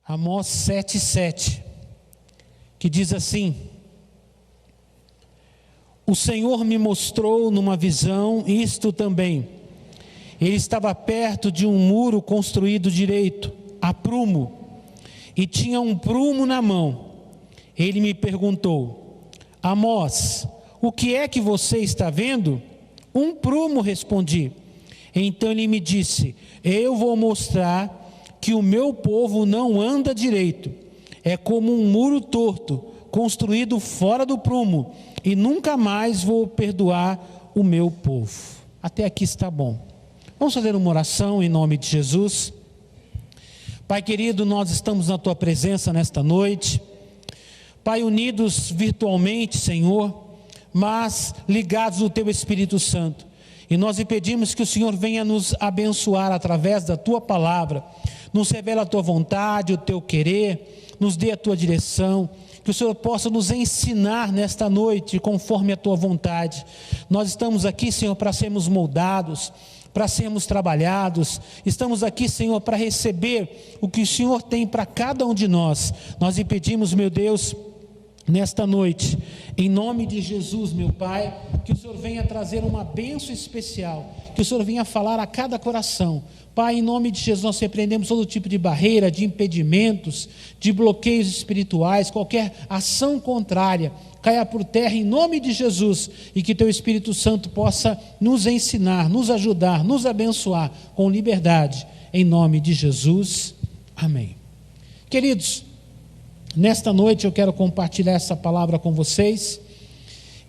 Amós 7:7, que diz assim: o Senhor me mostrou numa visão isto também. Ele estava perto de um muro construído direito, a prumo, e tinha um prumo na mão. Ele me perguntou: Amós, o que é que você está vendo? Um prumo, respondi. Então ele me disse: eu vou mostrar que o meu povo não anda direito. É como um muro torto, construído fora do prumo, e nunca mais vou perdoar o meu povo. Até aqui está bom. Vamos fazer uma oração em nome de Jesus. Pai querido, nós estamos na Tua presença nesta noite. Pai, unidos virtualmente, Senhor, mas ligados no Teu Espírito Santo. E nós lhe pedimos que o Senhor venha nos abençoar através da Tua palavra, nos revela a Tua vontade, o Teu querer, nos dê a Tua direção, que o Senhor possa nos ensinar nesta noite, conforme a Tua vontade. Nós estamos aqui, Senhor, para sermos moldados, para sermos trabalhados. Estamos aqui, Senhor, para receber o que o Senhor tem para cada um de nós. Nós lhe pedimos, meu Deus, nesta noite, em nome de Jesus, meu Pai, que o Senhor venha trazer uma bênção especial, que o Senhor venha falar a cada coração. Pai, em nome de Jesus, nós repreendemos todo tipo de barreira, de impedimentos, de bloqueios espirituais, qualquer ação contrária, caia por terra em nome de Jesus, e que Teu Espírito Santo possa nos ensinar, nos ajudar, nos abençoar com liberdade, em nome de Jesus, amém. Queridos, nesta noite eu quero compartilhar essa palavra com vocês,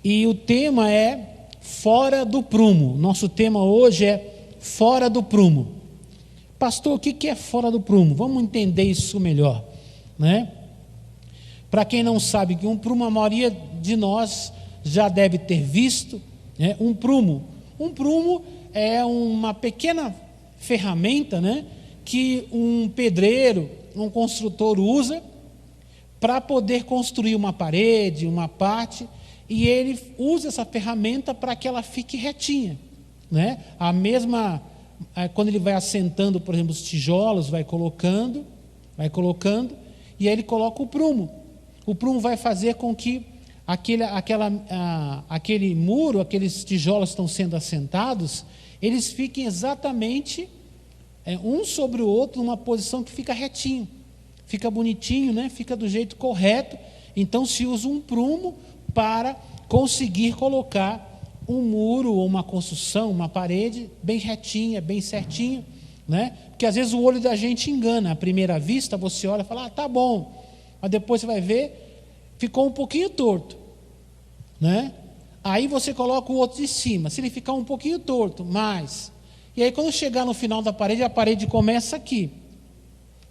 e o tema é fora do prumo. Nosso tema hoje é fora do prumo. Pastor, o que é fora do prumo? Vamos entender isso melhor, né? Para quem não sabe, que um prumo, a maioria de nós já deve ter visto, né? Um prumo é uma pequena ferramenta, né? Que um pedreiro, um construtor usa para poder construir uma parede, uma parte, e ele usa essa ferramenta para que ela fique retinha, né? Quando ele vai assentando, por exemplo, os tijolos, vai colocando, e aí ele coloca o prumo. O prumo vai fazer com que aquele muro, aqueles tijolos que estão sendo assentados, eles fiquem exatamente um sobre o outro, numa posição que fica retinho, fica bonitinho, né? Fica do jeito correto. Então se usa um prumo para conseguir colocar um muro ou uma construção, uma parede bem retinha, bem certinho, né? Porque às vezes o olho da gente engana. À primeira vista você olha e fala, tá bom, mas depois você vai ver, ficou um pouquinho torto, né? Aí você coloca o outro de cima, se ele ficar um pouquinho torto, mais, e aí quando chegar no final da parede, a parede começa aqui.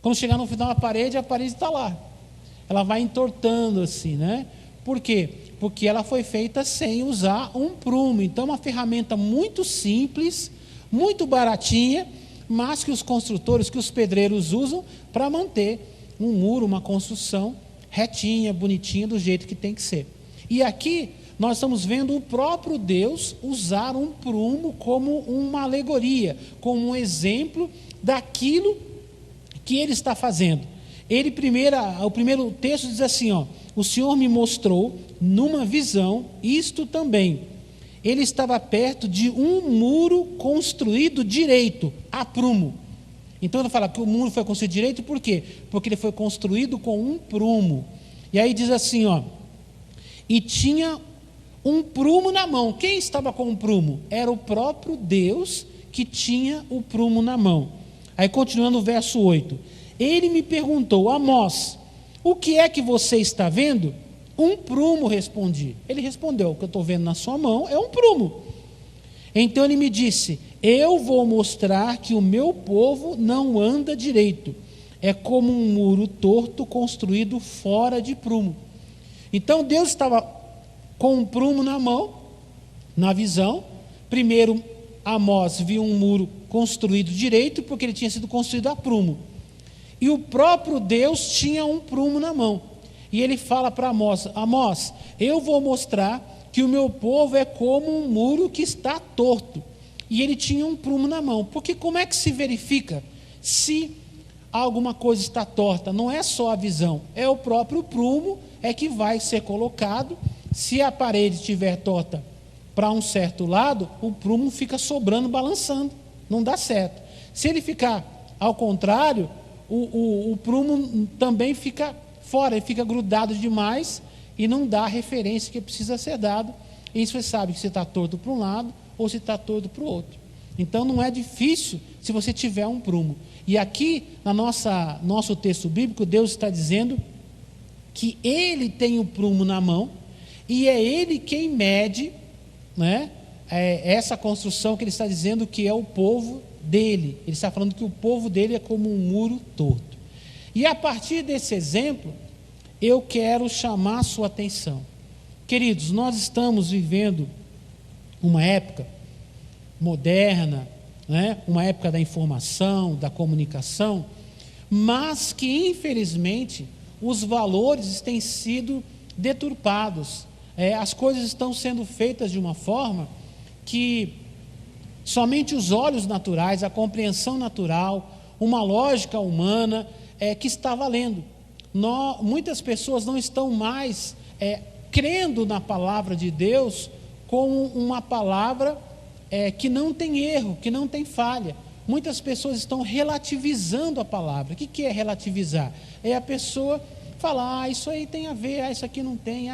Quando chegar no final da parede, a parede está lá, ela vai entortando assim, né? Por quê? Porque ela foi feita sem usar um prumo. Então é uma ferramenta muito simples, muito baratinha, mas que os construtores, que os pedreiros usam para manter um muro, uma construção retinha, bonitinha, do jeito que tem que ser. E aqui nós estamos vendo o próprio Deus usar um prumo como uma alegoria, como um exemplo daquilo que Ele está fazendo. O primeiro texto diz assim, o Senhor me mostrou numa visão isto também. Ele estava perto de um muro construído direito, a prumo. Então ele fala que o muro foi construído direito, por quê? Porque ele foi construído com um prumo. E aí diz assim, e tinha um prumo na mão. Quem estava com o prumo? Era o próprio Deus que tinha o prumo na mão. Aí continuando o verso 8. Ele me perguntou, Amós, o que é que você está vendo? Um prumo, respondi. Ele respondeu, o que eu estou vendo na sua mão é um prumo. Então ele me disse, eu vou mostrar que o meu povo não anda direito. É como um muro torto construído fora de prumo. Então Deus estava com um prumo na mão, na visão. Primeiro Amós viu um muro construído direito, porque ele tinha sido construído a prumo. E o próprio Deus tinha um prumo na mão. E ele fala para Amós, Amós, eu vou mostrar que o meu povo é como um muro que está torto. E ele tinha um prumo na mão. Porque como é que se verifica se alguma coisa está torta, não é só a visão, é o próprio prumo que vai ser colocado. Se a parede estiver torta para um certo lado, o prumo fica sobrando, balançando, não dá certo. Se ele ficar ao contrário, o prumo também fica fora, ele fica grudado demais e não dá a referência que precisa ser dado. E você sabe que se está torto para um lado ou se está torto para o outro. Então não é difícil se você tiver um prumo. E aqui, na nosso texto bíblico, Deus está dizendo que Ele tem o prumo na mão e é Ele quem mede, né, essa construção que Ele está dizendo que é o povo dele. Ele está falando que o povo dele é como um muro torto. E a partir desse exemplo, eu quero chamar a sua atenção. Queridos, nós estamos vivendo uma época moderna, né? Uma época da informação, da comunicação, mas que infelizmente os valores têm sido deturpados. As coisas estão sendo feitas de uma forma que somente os olhos naturais, a compreensão natural, uma lógica humana que está valendo. Muitas pessoas não estão mais crendo na palavra de Deus como uma palavra que não tem erro, que não tem falha. Muitas pessoas estão relativizando a palavra. O que é relativizar? É a pessoa falar, isso aí tem a ver, isso aqui não tem,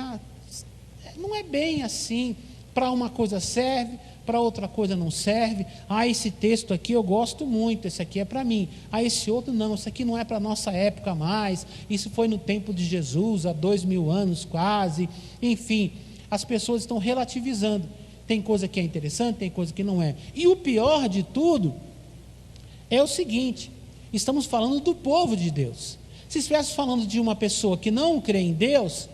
não é bem assim, para uma coisa serve, para outra coisa não serve. Esse texto aqui eu gosto muito, esse aqui é para mim. Esse outro não, esse aqui não é para a nossa época mais, isso foi no tempo de Jesus, há 2000 anos quase. Enfim, as pessoas estão relativizando. Tem coisa que é interessante, tem coisa que não é. E o pior de tudo é o seguinte: estamos falando do povo de Deus. Se estivesse falando de uma pessoa que não crê em Deus,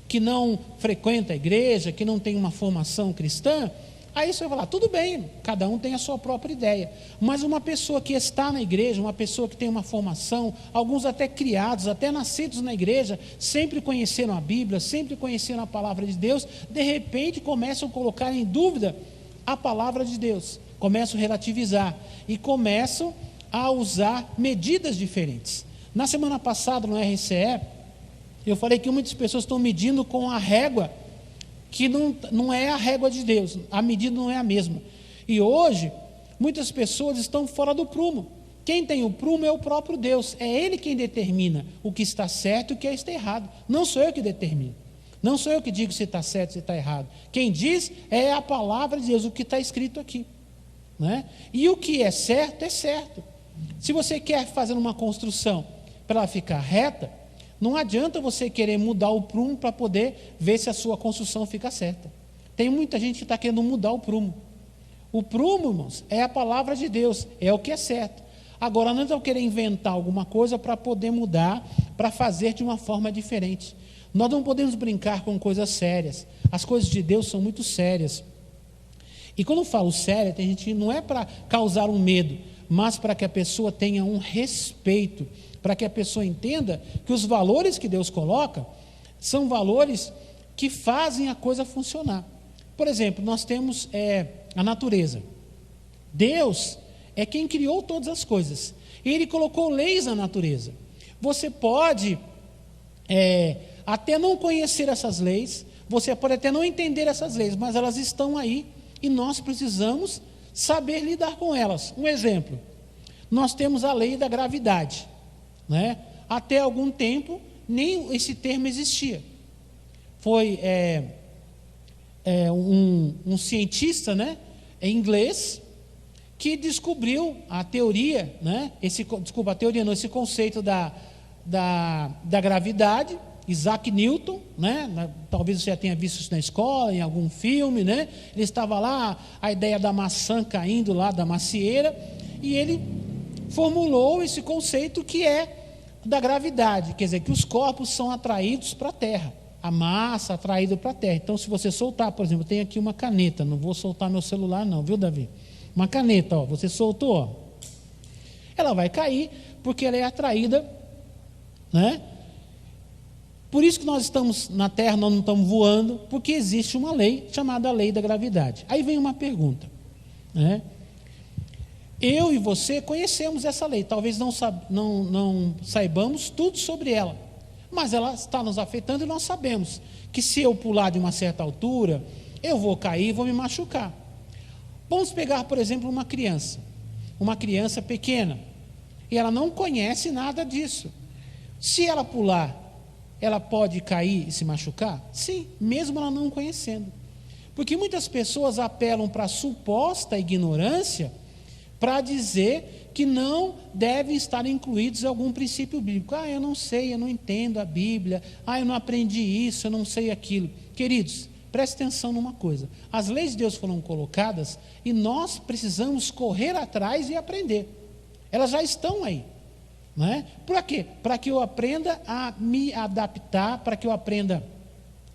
que não frequenta a igreja, que não tem uma formação cristã, aí você vai falar, tudo bem, cada um tem a sua própria ideia. Mas uma pessoa que está na igreja, uma pessoa que tem uma formação, alguns até criados, até nascidos na igreja, sempre conheceram a Bíblia, sempre conheceram a palavra de Deus, de repente começam a colocar em dúvida a palavra de Deus, começam a relativizar e começam a usar medidas diferentes. Na semana passada, no RCE, eu falei que muitas pessoas estão medindo com a régua que não é a régua de Deus, a medida não é a mesma. E hoje, muitas pessoas estão fora do prumo. Quem tem o prumo é o próprio Deus, é Ele quem determina o que está certo e o que está errado. Não sou eu que determino, não sou eu que digo se está certo, se está errado. Quem diz é a palavra de Deus, o que está escrito aqui, né? E o que é certo, é certo. Se você quer fazer uma construção para ela ficar reta, não adianta você querer mudar o prumo para poder ver se a sua construção fica certa. Tem muita gente que está querendo mudar o prumo. O prumo, irmãos, é a palavra de Deus, é o que é certo. Agora, não é eu querer inventar alguma coisa para poder mudar, para fazer de uma forma diferente. Nós não podemos brincar com coisas sérias. As coisas de Deus são muito sérias. E quando eu falo séria, tem gente que não é para causar um medo, mas para que a pessoa tenha um respeito, para que a pessoa entenda que os valores que Deus coloca são valores que fazem a coisa funcionar. Por exemplo, nós temos a natureza. Deus é quem criou todas as coisas. E Ele colocou leis na natureza. Você pode até não conhecer essas leis, você pode até não entender essas leis, mas elas estão aí e nós precisamos saber lidar com elas. Um exemplo, nós temos a lei da gravidade, né? Até algum tempo nem esse termo existia. Foi um cientista, né, inglês, que descobriu a teoria, né, esse conceito da gravidade. Isaac Newton, né, talvez você já tenha visto isso na escola, em algum filme, né? Ele estava lá, a ideia da maçã caindo lá da macieira, e ele formulou esse conceito que é da gravidade, quer dizer, que os corpos são atraídos para a Terra, a massa atraída para a Terra. Então, se você soltar, por exemplo, tem aqui uma caneta, não vou soltar meu celular não, viu, Davi? Uma caneta, ó, você soltou, ó, ela vai cair, porque ela é atraída, né? Por isso que nós estamos na Terra, nós não estamos voando, porque existe uma lei chamada lei da gravidade. Aí vem uma pergunta, né? eu e você conhecemos essa lei, talvez não saibamos tudo sobre ela, mas ela está nos afetando e nós sabemos que se eu pular de uma certa altura, eu vou cair e vou me machucar. Vamos pegar, por exemplo, uma criança pequena, e ela não conhece nada disso. Se ela pular, ela pode cair e se machucar? Sim, mesmo ela não conhecendo. Porque muitas pessoas apelam para a suposta ignorância para dizer que não devem estar incluídos em algum princípio bíblico. Eu não sei, eu não entendo a Bíblia. Eu não aprendi isso, eu não sei aquilo. Queridos, preste atenção numa coisa. As leis de Deus foram colocadas e nós precisamos correr atrás e aprender. Elas já estão aí. Não é? Para quê? Para que eu aprenda a me adaptar, para que eu aprenda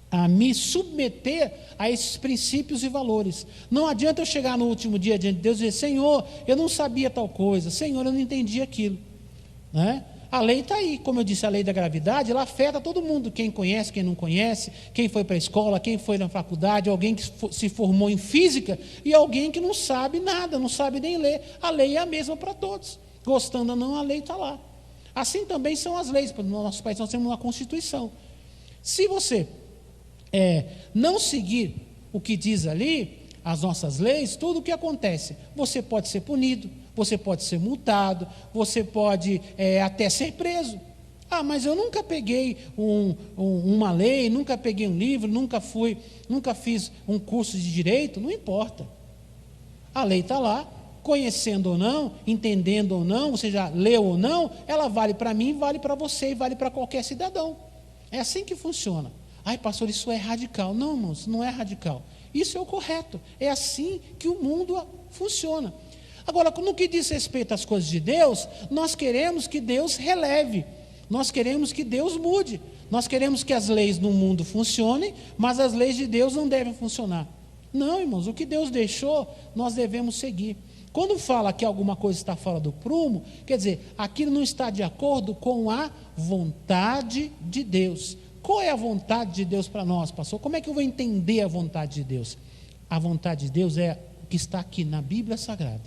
a me submeter a esses princípios e valores. Não adianta eu chegar no último dia diante de Deus e dizer: Senhor, eu não sabia tal coisa, Senhor, eu não entendi aquilo. Não é? A lei está aí, como eu disse, a lei da gravidade, ela afeta todo mundo, quem conhece, quem não conhece, quem foi para a escola, quem foi na faculdade, alguém que se formou em física e alguém que não sabe nada, não sabe nem ler. A lei é a mesma para todos, gostando ou não, a lei está lá. Assim também são as leis. No nosso país nós temos uma Constituição. Se você não seguir o que diz ali, as nossas leis, tudo o que acontece, você pode ser punido, você pode ser multado, você pode até ser preso. Mas eu nunca peguei uma lei, nunca peguei um livro, nunca fiz um curso de direito. Não importa. A lei está lá, conhecendo ou não, entendendo ou não, ou seja, leu ou não, ela vale para mim, vale para você e vale para qualquer cidadão. É assim que funciona. Pastor, isso é radical. Não, irmãos, não é radical. Isso é o correto. É assim que o mundo funciona. Agora, no que diz respeito às coisas de Deus, nós queremos que Deus releve. Nós queremos que Deus mude. Nós queremos que as leis no mundo funcionem, mas as leis de Deus não devem funcionar. Não, irmãos, o que Deus deixou, nós devemos seguir. Quando fala que alguma coisa está fora do prumo, quer dizer, aquilo não está de acordo com a vontade de Deus. Qual é a vontade de Deus para nós, pastor? Como é que eu vou entender a vontade de Deus? A vontade de Deus é o que está aqui na Bíblia Sagrada.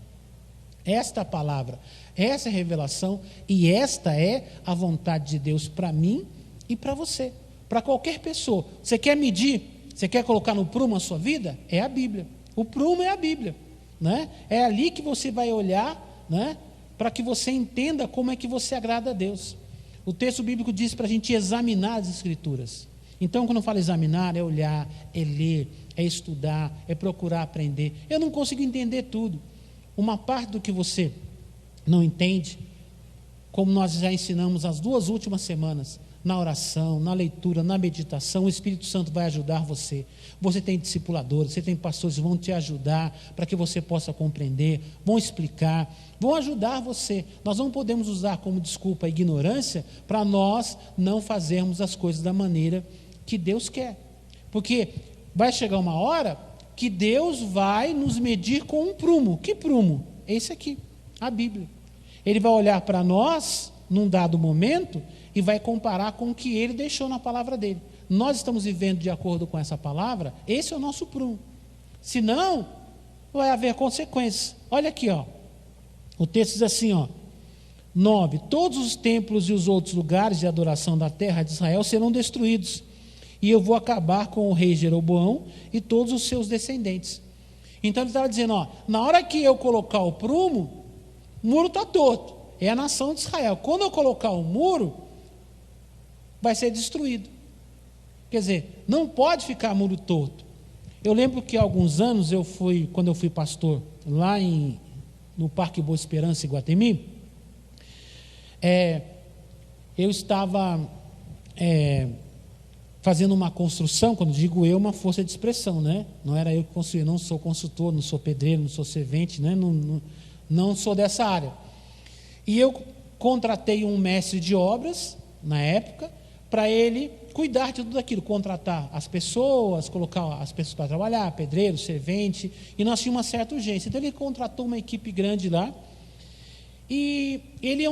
Esta palavra, essa é a revelação, e esta é a vontade de Deus para mim e para você, para qualquer pessoa. Você quer medir, você quer colocar no prumo a sua vida? É a Bíblia. O prumo é a Bíblia. Né? É ali que você vai olhar, né, para que você entenda como é que você agrada a Deus. O texto bíblico diz para a gente examinar as Escrituras. Então, quando eu falo examinar, é olhar, é ler, é estudar, é procurar aprender. Eu não consigo entender tudo. Uma parte do que você não entende, como nós já ensinamos as 2 últimas semanas, na oração, na leitura, na meditação, o Espírito Santo vai ajudar você. Você tem discipuladores, você tem pastores que vão te ajudar para que você possa compreender, vão explicar, vão ajudar você. Nós não podemos usar como desculpa a ignorância para nós não fazermos as coisas da maneira que Deus quer. Porque vai chegar uma hora que Deus vai nos medir com um prumo. Que prumo? Esse aqui, a Bíblia. Ele vai olhar para nós num dado momento e vai comparar com o que ele deixou na palavra dele. Nós estamos vivendo de acordo com essa palavra, esse é o nosso prumo. Senão, vai haver consequências. Olha aqui, o texto diz assim, 9, todos os templos e os outros lugares de adoração da terra de Israel serão destruídos, e eu vou acabar com o rei Jeroboão e todos os seus descendentes. Então ele estava dizendo, na hora que eu colocar o prumo, o muro está torto, é a nação de Israel. Quando eu colocar o muro, vai ser destruído. Quer dizer, não pode ficar muro torto. Eu lembro que há alguns anos quando eu fui pastor lá no Parque Boa Esperança, em Iguatemi, eu estava fazendo uma construção. Quando digo eu, uma força de expressão, né? Não era eu que construí, não sou consultor, não sou pedreiro, não sou servente, né? Não sou dessa área. E eu contratei um mestre de obras, na época, para ele cuidar de tudo aquilo, contratar as pessoas, colocar as pessoas para trabalhar, pedreiro, servente, e nós tínhamos uma certa urgência. Então ele contratou uma equipe grande lá, e ele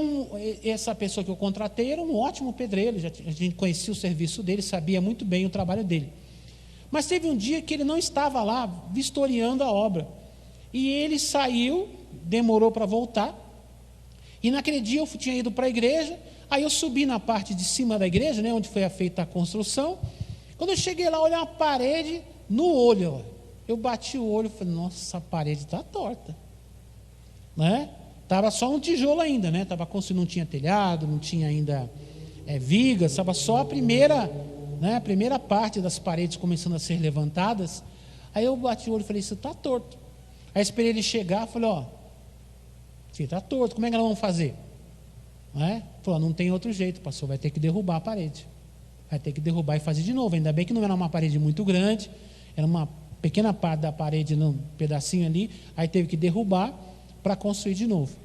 essa pessoa que eu contratei era um ótimo pedreiro, a gente conhecia o serviço dele, sabia muito bem o trabalho dele. Mas teve um dia que ele não estava lá vistoriando a obra, e ele saiu demorou para voltar. E naquele dia eu tinha ido para a igreja, aí eu subi na parte de cima da igreja, né, onde foi feita a construção. Quando eu cheguei lá, olhei uma parede no olho. Eu bati o olho e falei, nossa, essa parede está torta. Né? Estava só um tijolo ainda, né? Tava construindo, não tinha telhado, não tinha ainda vigas, estava só a primeira, né, a primeira parte das paredes começando a ser levantadas. Aí eu bati o olho e falei, isso está torto. Aí esperei ele chegar, falei, ó, está torto, como é que nós vamos fazer? Falou, não tem outro jeito, pastor, vai ter que derrubar a parede. Vai ter que derrubar e fazer de novo. Ainda bem que não era uma parede muito grande, era uma pequena parte da parede, um pedacinho ali, aí teve que derrubar para construir de novo.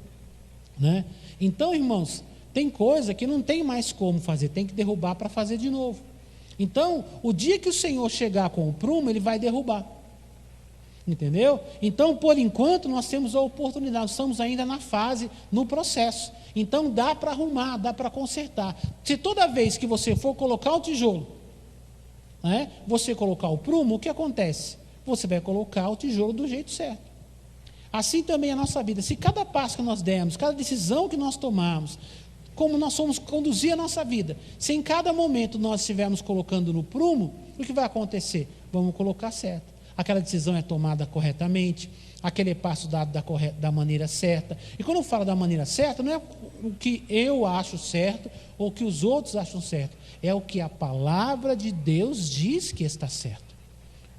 Né? Então, irmãos, tem coisa que não tem mais como fazer, tem que derrubar para fazer de novo. Então, o dia que o Senhor chegar com o prumo, Ele vai derrubar. Entendeu? Então, por enquanto, nós temos a oportunidade, nós estamos ainda na fase, no processo. Então, dá para arrumar, dá para consertar. Se toda vez que você for colocar o tijolo, né, você colocar o prumo, o que acontece? Você vai colocar o tijolo do jeito certo. Assim também é a nossa vida. Se cada passo que nós dermos, cada decisão que nós tomarmos, como nós vamos conduzir a nossa vida, se em cada momento nós estivermos colocando no prumo, o que vai acontecer? Vamos colocar certo. Aquela decisão é tomada corretamente, aquele passo dado da maneira certa. E quando eu falo da maneira certa, não é o que eu acho certo ou o que os outros acham certo, é o que a palavra de Deus diz que está certo.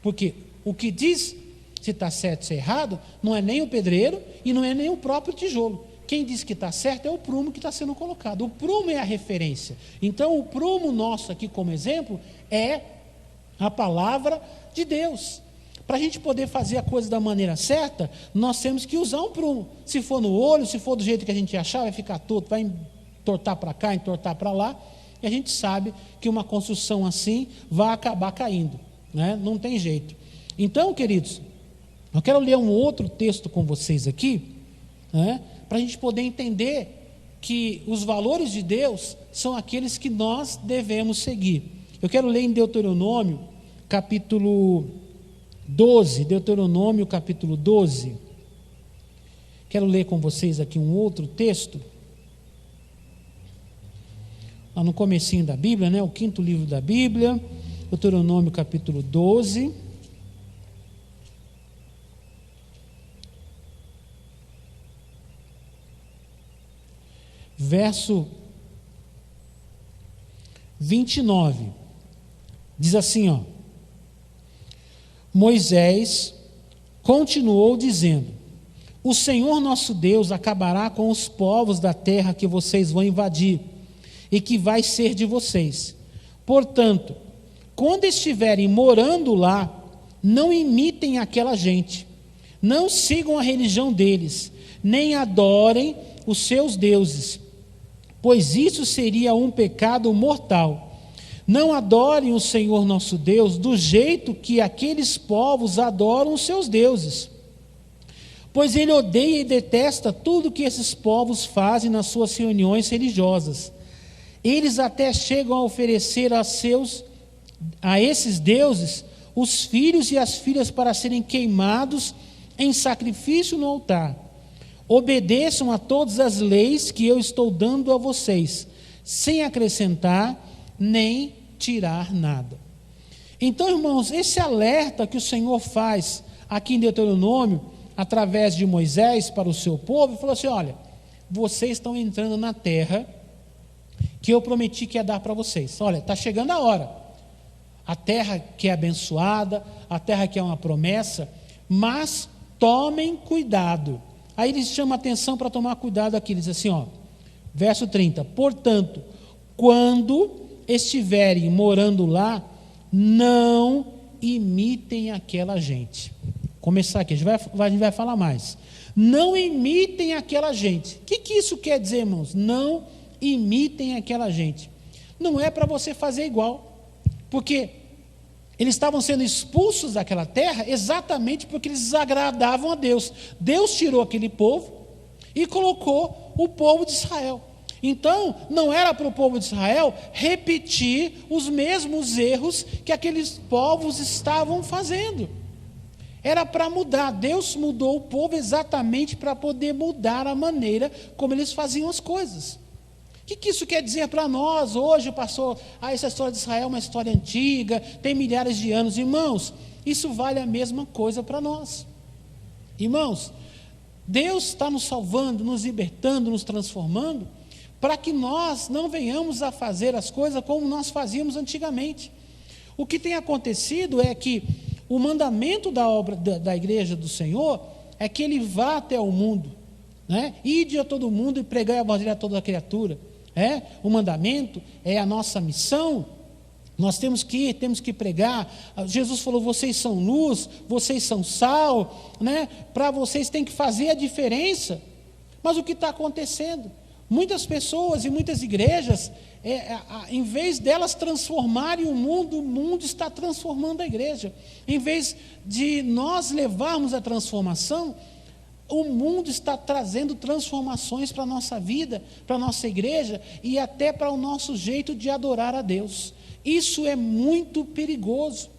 Porque o que diz se está certo ou se é errado, não é nem o pedreiro e não é nem o próprio tijolo. Quem diz que está certo é o prumo que está sendo colocado. O prumo é a referência. Então, o prumo nosso aqui como exemplo é a palavra de Deus. Para a gente poder fazer a coisa da maneira certa, nós temos que usar um prumo. Se for no olho, se for do jeito que a gente achar, vai ficar torto, vai entortar para cá, entortar para lá. E a gente sabe que uma construção assim vai acabar caindo. Né? Não tem jeito. Então, queridos, eu quero ler um outro texto com vocês aqui, né, para a gente poder entender que os valores de Deus são aqueles que nós devemos seguir. Eu quero ler em Deuteronômio, capítulo 12, Deuteronômio capítulo 12, quero ler com vocês aqui um outro texto, lá no comecinho da Bíblia, né, o 5º livro da Bíblia, Deuteronômio capítulo 12, verso 29, diz assim, ó, Moisés continuou dizendo, o Senhor nosso Deus acabará com os povos da terra que vocês vão invadir e que vai ser de vocês. Portanto, quando estiverem morando lá, não imitem aquela gente, não sigam a religião deles, nem adorem os seus deuses, pois isso seria um pecado mortal. Não adorem o Senhor nosso Deus do jeito que aqueles povos adoram os seus deuses, pois Ele odeia e detesta tudo que esses povos fazem nas suas reuniões religiosas. Eles até chegam a oferecer a esses deuses os filhos e as filhas para serem queimados em sacrifício no altar. Obedeçam a todas as leis que eu estou dando a vocês, sem acrescentar nem tirar nada. Então, irmãos, esse alerta que o Senhor faz aqui em Deuteronômio, através de Moisés para o seu povo, ele falou assim, olha, vocês estão entrando na terra que eu prometi que ia dar para vocês. Olha, está chegando a hora. A terra que é abençoada, a terra que é uma promessa, mas tomem cuidado. Aí ele chama a atenção para tomar cuidado aqui, ele diz assim, ó, verso 30, portanto, quando estiverem morando lá, não imitem aquela gente. Começar aqui, a gente vai falar mais. Não imitem aquela gente. O que isso quer dizer, irmãos? Não imitem aquela gente. Não é para você fazer igual, porque eles estavam sendo expulsos daquela terra exatamente porque eles desagradavam a Deus. Deus tirou aquele povo e colocou o povo de Israel. Então, não era para o povo de Israel repetir os mesmos erros que aqueles povos estavam fazendo. Era para mudar. Deus mudou o povo exatamente para poder mudar a maneira como eles faziam as coisas. O que isso quer dizer para nós hoje, pastor? Essa história de Israel é uma história antiga, tem milhares de anos. Irmãos, isso vale a mesma coisa para nós. Irmãos, Deus está nos salvando, nos libertando, nos transformando, para que nós não venhamos a fazer as coisas como nós fazíamos antigamente. O que tem acontecido é que o mandamento da obra da igreja do Senhor é que ele vá até o mundo, né? Ide a todo mundo e pregai o evangelho a toda a criatura. O mandamento é a nossa missão. Nós temos que ir, temos que pregar. Jesus falou: vocês são luz, vocês são sal, né? Para vocês tem que fazer a diferença. Mas o que está acontecendo? Muitas pessoas e muitas igrejas, em vez delas transformarem o mundo está transformando a igreja. Em vez de nós levarmos a transformação, o mundo está trazendo transformações para a nossa vida, para a nossa igreja e até para o nosso jeito de adorar a Deus. Isso é muito perigoso.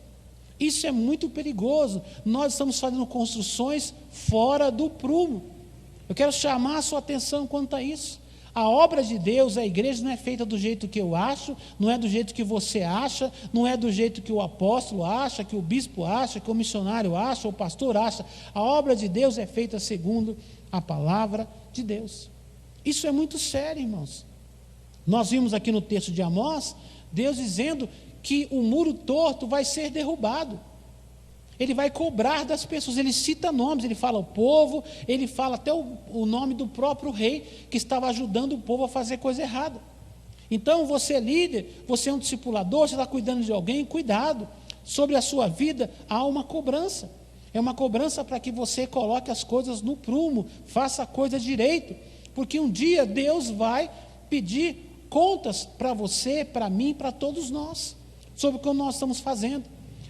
Isso é muito perigoso. Nós estamos fazendo construções fora do prumo. Eu quero chamar a sua atenção quanto a isso. A obra de Deus, a igreja não é feita do jeito que eu acho, não é do jeito que você acha, não é do jeito que o apóstolo acha, que o bispo acha, que o missionário acha, o pastor acha. A obra de Deus é feita segundo a palavra de Deus. Isso é muito sério, irmãos. Nós vimos aqui no texto de Amós, Deus dizendo que o muro torto vai ser derrubado. Ele vai cobrar das pessoas. Ele cita nomes, ele fala o povo, ele fala até o nome do próprio rei que estava ajudando o povo a fazer coisa errada. Então você é líder, você é um discipulador, você está cuidando de alguém, cuidado. Sobre a sua vida há uma cobrança. É uma cobrança para que você coloque as coisas no prumo, faça a coisa direito, porque um dia Deus vai pedir contas para você, para mim, para todos nós, sobre o que nós estamos fazendo.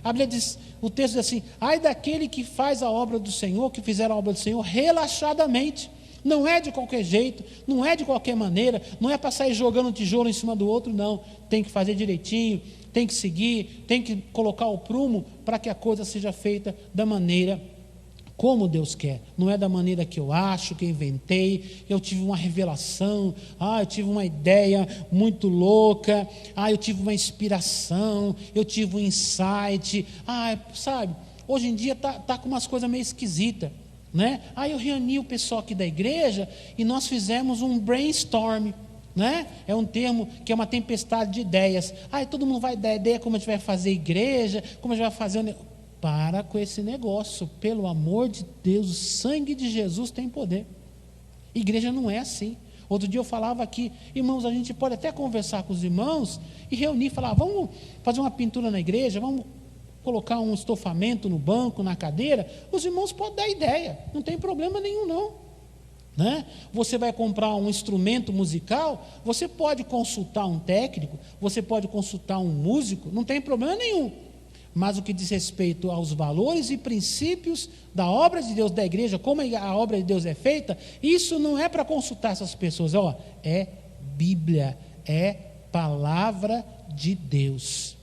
A Bíblia diz, o texto diz assim: ai daquele que faz a obra do Senhor, que fizer a obra do Senhor relaxadamente. Não é de qualquer jeito, não é de qualquer maneira, não é para sair jogando um tijolo em cima do outro, não. Tem que fazer direitinho, tem que seguir, tem que colocar o prumo para que a coisa seja feita da maneira como Deus quer. Não é da maneira que eu acho, que eu inventei, eu tive uma revelação, eu tive uma ideia muito louca, eu tive uma inspiração, eu tive um insight, sabe, hoje em dia tá com umas coisas meio esquisitas, né? Eu reuni o pessoal aqui da igreja e nós fizemos um brainstorm, né? É um termo que é uma tempestade de ideias. Todo mundo vai dar ideia como a gente vai fazer igreja, como a gente vai fazer Para com esse negócio, pelo amor de Deus, o sangue de Jesus tem poder. Igreja não é assim. Outro dia eu falava aqui, irmãos, a gente pode até conversar com os irmãos e reunir, falar, vamos fazer uma pintura na igreja, vamos colocar um estofamento no banco, na cadeira. Os irmãos podem dar ideia, não tem problema nenhum não, né? Você vai comprar um instrumento musical, você pode consultar um técnico, você pode consultar um músico, não tem problema nenhum. Mas o que diz respeito aos valores e princípios da obra de Deus, da igreja, como a obra de Deus é feita, isso não é para consultar essas pessoas, é Bíblia, é palavra de Deus.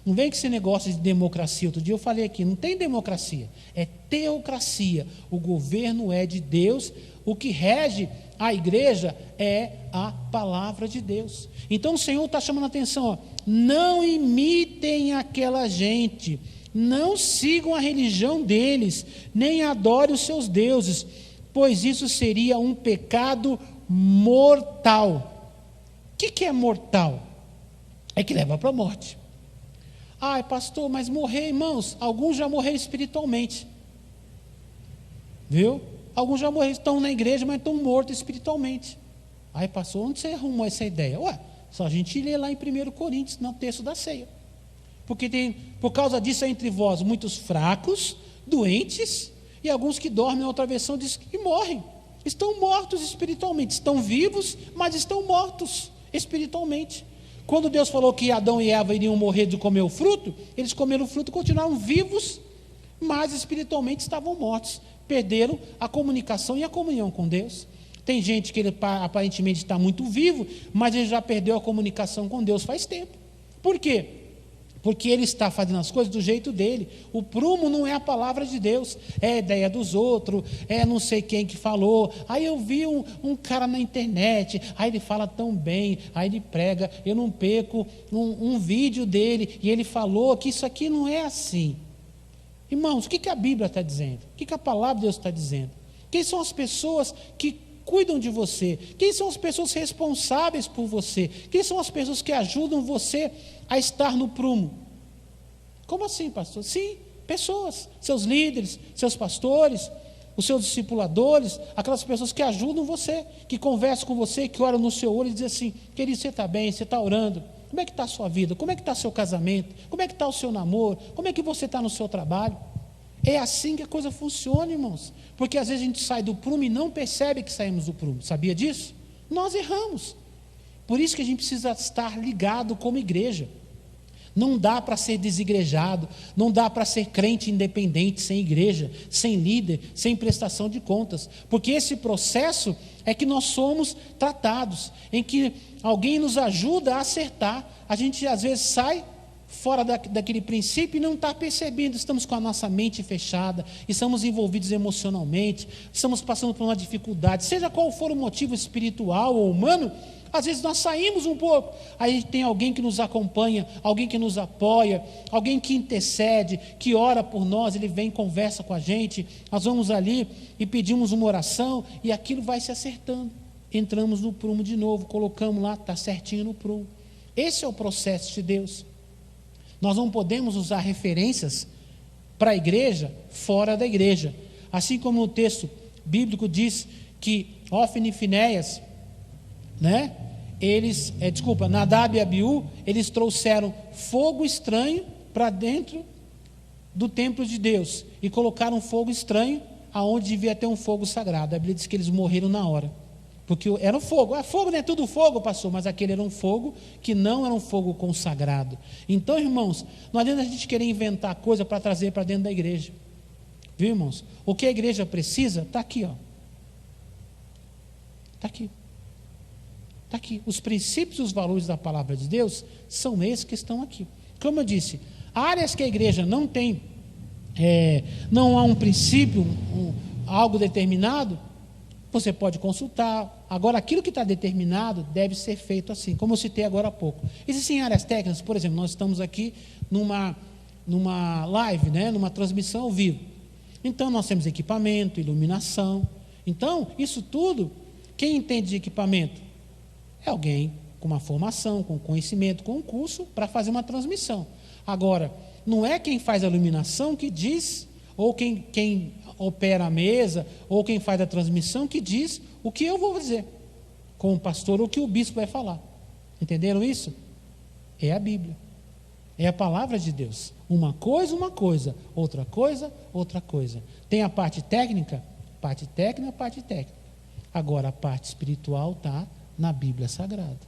Não vem com esse negócio de democracia. Outro dia eu falei aqui, não tem democracia, é teocracia. O governo é de Deus, o que rege a igreja é a palavra de Deus. Então o Senhor está chamando a atenção, não imitem aquela gente, não sigam a religião deles, nem adorem os seus deuses, pois isso seria um pecado mortal. O que é mortal? É que leva para a morte. Pastor, mas morrer, irmãos, alguns já morreram espiritualmente, viu? Alguns já morreram, estão na igreja, mas estão mortos espiritualmente. Pastor, onde você arrumou essa ideia? Só a gente lê lá em 1 Coríntios, no texto da ceia. Porque por causa disso, entre vós, muitos fracos, doentes, e alguns que dormem. Outra versão diz que morrem. Estão mortos espiritualmente. Estão vivos, mas estão mortos espiritualmente. Quando Deus falou que Adão e Eva iriam morrer de comer o fruto, eles comeram o fruto e continuaram vivos, mas espiritualmente estavam mortos. Perderam a comunicação e a comunhão com Deus. Tem gente que ele aparentemente está muito vivo, mas ele já perdeu a comunicação com Deus faz tempo. Por quê? porque ele está fazendo as coisas do jeito dele. O prumo não é a palavra de Deus, é a ideia dos outros, é não sei quem que falou. Aí eu vi um cara na internet, aí ele fala tão bem, aí ele prega, eu não perco um vídeo dele, e ele falou que isso aqui não é assim. Irmãos, o que a Bíblia está dizendo? O que a palavra de Deus está dizendo? Quem são as pessoas que cuidam de você? Quem são as pessoas responsáveis por você? Quem são as pessoas que ajudam você a estar no prumo? Como assim, pastor? Sim, pessoas, seus líderes, seus pastores, os seus discipuladores, aquelas pessoas que ajudam você, que conversam com você, que olham no seu olho e dizem assim: querido, você está bem, você está orando? Como é que está a sua vida? Como é que está seu casamento? Como é que está o seu namoro? Como é que você está no seu trabalho? É assim que a coisa funciona, irmãos. Porque às vezes a gente sai do prumo e não percebe que saímos do prumo. Sabia disso? Nós erramos. Por isso que a gente precisa estar ligado como igreja. Não dá para ser desigrejado, não dá para ser crente independente, sem igreja, sem líder, sem prestação de contas. Porque esse processo é que nós somos tratados, em que alguém nos ajuda a acertar. A gente às vezes sai fora daquele princípio e não está percebendo, estamos com a nossa mente fechada, estamos envolvidos emocionalmente, estamos passando por uma dificuldade, seja qual for o motivo espiritual ou humano. Às vezes nós saímos um pouco, aí tem alguém que nos acompanha, alguém que nos apoia, alguém que intercede, que ora por nós, ele vem e conversa com a gente, nós vamos ali e pedimos uma oração, e aquilo vai se acertando, entramos no prumo de novo, colocamos lá, está certinho no prumo. Esse é o processo de Deus. Nós não podemos usar referências para a igreja fora da igreja, assim como o texto bíblico diz que Hófni e Finéias, Nadab e Abiú, eles trouxeram fogo estranho para dentro do templo de Deus e colocaram fogo estranho aonde devia ter um fogo sagrado. A Bíblia diz que eles morreram na hora, porque era um fogo. Fogo não é tudo fogo, pastor, mas aquele era um fogo que não era um fogo consagrado. Então, irmãos, não adianta a gente querer inventar coisa para trazer para dentro da igreja, viu, irmãos? O que a igreja precisa está aqui, está aqui. Está aqui. Os princípios e os valores da palavra de Deus são esses que estão aqui. Como eu disse, áreas que a igreja não tem, não há um princípio, algo determinado, você pode consultar. Agora, aquilo que está determinado deve ser feito assim, como eu citei agora há pouco. Existem áreas técnicas, por exemplo, nós estamos aqui numa live, numa transmissão ao vivo. Então, nós temos equipamento, iluminação. Então, isso tudo, quem entende de equipamento? É alguém com uma formação, com conhecimento, com um curso para fazer uma transmissão. Agora, não é quem faz a iluminação que diz, ou quem opera a mesa, ou quem faz a transmissão que diz o que eu vou dizer, como pastor, ou o que o bispo vai falar. Entenderam isso? É a Bíblia. É a palavra de Deus. Uma coisa, outra coisa, outra coisa. Tem a parte técnica, parte técnica. Agora, a parte espiritual está na Bíblia Sagrada,